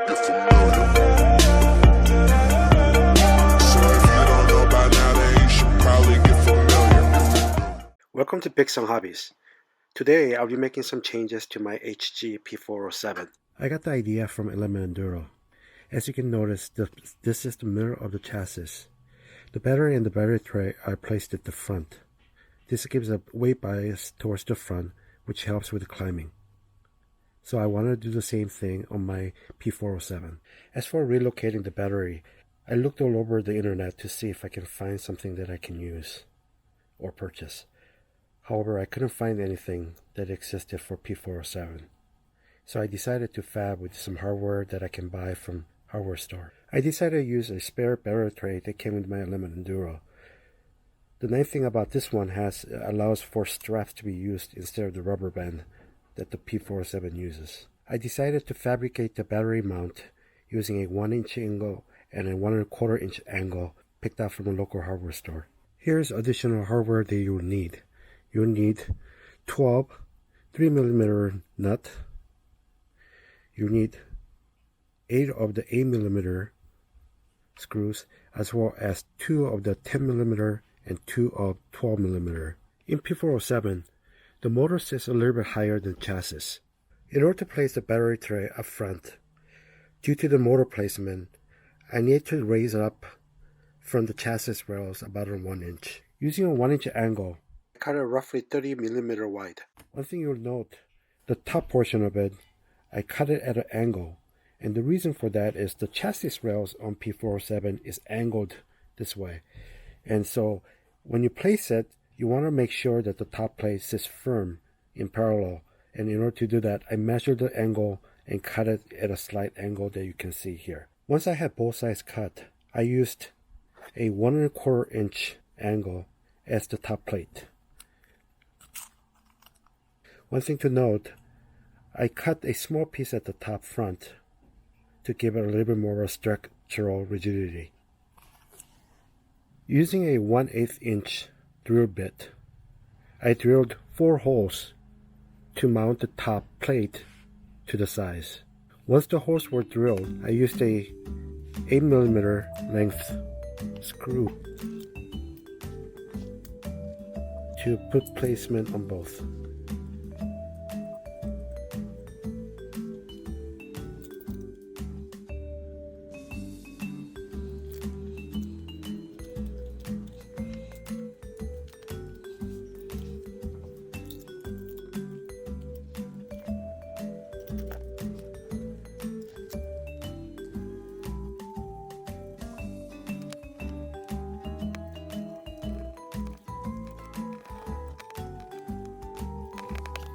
get familiar. So if you don't know by now, then you should probably get familiar. Welcome to Big Song Hobbies. Today I'll be making some changes to my HG P407. I got the idea from Element Enduro. As you can notice, this is the middle of the chassis. The battery and the battery tray are placed at the front. This gives a weight bias towards the front, which helps with climbing. So I wanted to do the same thing on my P407. As for relocating the battery, I looked all over the internet to see if I can find something that I can use or purchase. However, I couldn't find anything that existed for P407. So I decided to fab with some hardware that I can buy from hardware store. I decided to use a spare battery tray that came with my Element Enduro. The nice thing about this one allows for straps to be used instead of the rubber band that the P407 uses. I decided to fabricate the battery mount using a 1-inch angle and a 1 1/4 inch angle picked out from a local hardware store. Here's additional hardware that you will need. You'll need 12 3mm nut. You need 8 of the 8mm screws, as well as 2 of the 10mm and 2 of 12mm. In P407, the motor sits a little bit higher than chassis. In order to place the battery tray up front, due to the motor placement, I need to raise it up from the chassis rails about 1 inch. Using a 1-inch angle, I cut it roughly 30mm wide. One thing you'll note, the top portion of it, I cut it at an angle. And the reason for that is the chassis rails on P407 is angled this way. And so when you place it, you want to make sure that the top plate sits firm in parallel. And in order to do that, I measured the angle and cut it at a slight angle that you can see here. Once I had both sides cut, I used a 1 1/4 inch angle as the top plate. One thing to note, I cut a small piece at the top front to give it a little bit more structural rigidity. Using a 1/8 inch drill bit, I drilled 4 holes to mount the top plate to the sides. Once the holes were drilled, I used a 8mm length screw to put placement on both.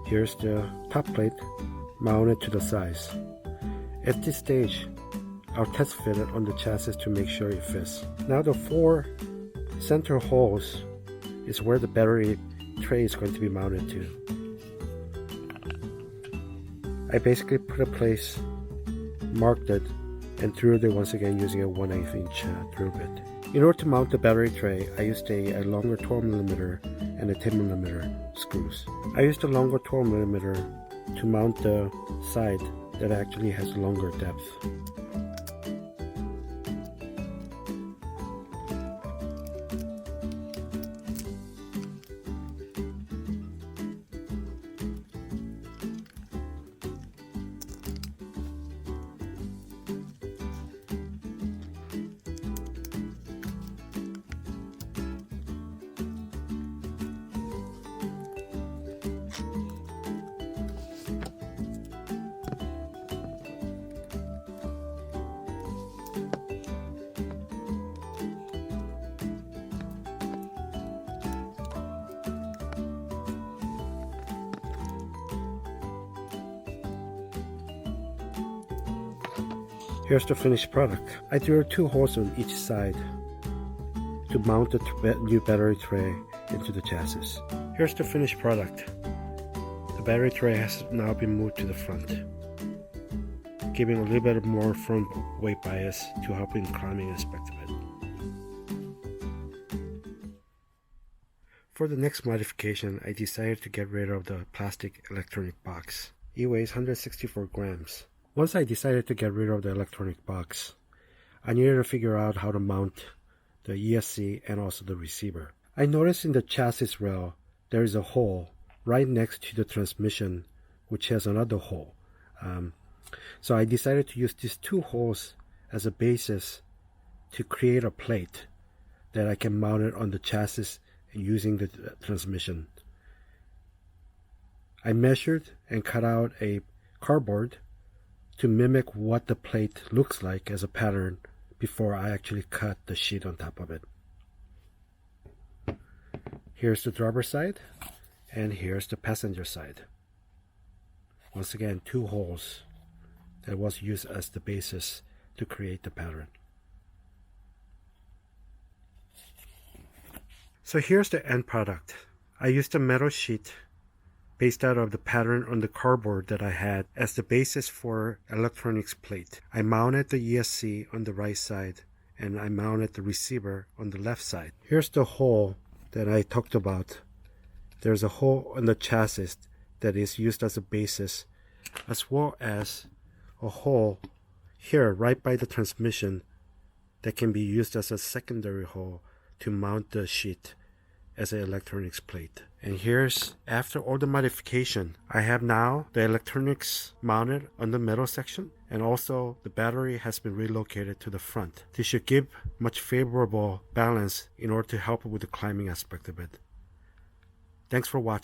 Here's the top plate mounted to the sides. At this stage, I'll test fit it on the chassis to make sure it fits. Now the 4 center holes is where the battery tray is going to be mounted to. I basically put a place, marked it, and drilled it once again using a 1/8 inch drill bit. In order to mount the battery tray, I used a longer 12mm and a 10mm screws. I used the longer 12mm to mount the side that actually has longer depth. Here's the finished product. I drilled 2 holes on each side to mount the new battery tray into the chassis. Here's the finished product. The battery tray has now been moved to the front, giving a little bit more front weight bias to help in climbing aspect of it. For the next modification, I decided to get rid of the plastic electronic box. It weighs 164 grams. Once I decided to get rid of the electronic box, I needed to figure out how to mount the ESC and also the receiver. I noticed in the chassis rail there is a hole right next to the transmission, which has another hole. So I decided to use these two holes as a basis to create a plate that I can mount it on the chassis using the transmission. I measured and cut out a cardboard to mimic what the plate looks like as a pattern before I actually cut the sheet on top of it. Here's the driver's side, and here's the passenger side. Once again, two holes that was used as the basis to create the pattern. So here's the end product. I used a metal sheet based out of the pattern on the cardboard that I had as the basis for electronics plate. I mounted the ESC on the right side and I mounted the receiver on the left side. Here's the hole that I talked about. There's a hole on the chassis that is used as a basis, as well as a hole here right by the transmission that can be used as a secondary hole to mount the sheet as an electronics plate. And here's, after all the modification, I have now the electronics mounted on the metal section, and also the battery has been relocated to the front. This should give much favorable balance in order to help with the climbing aspect of it. Thanks for watching.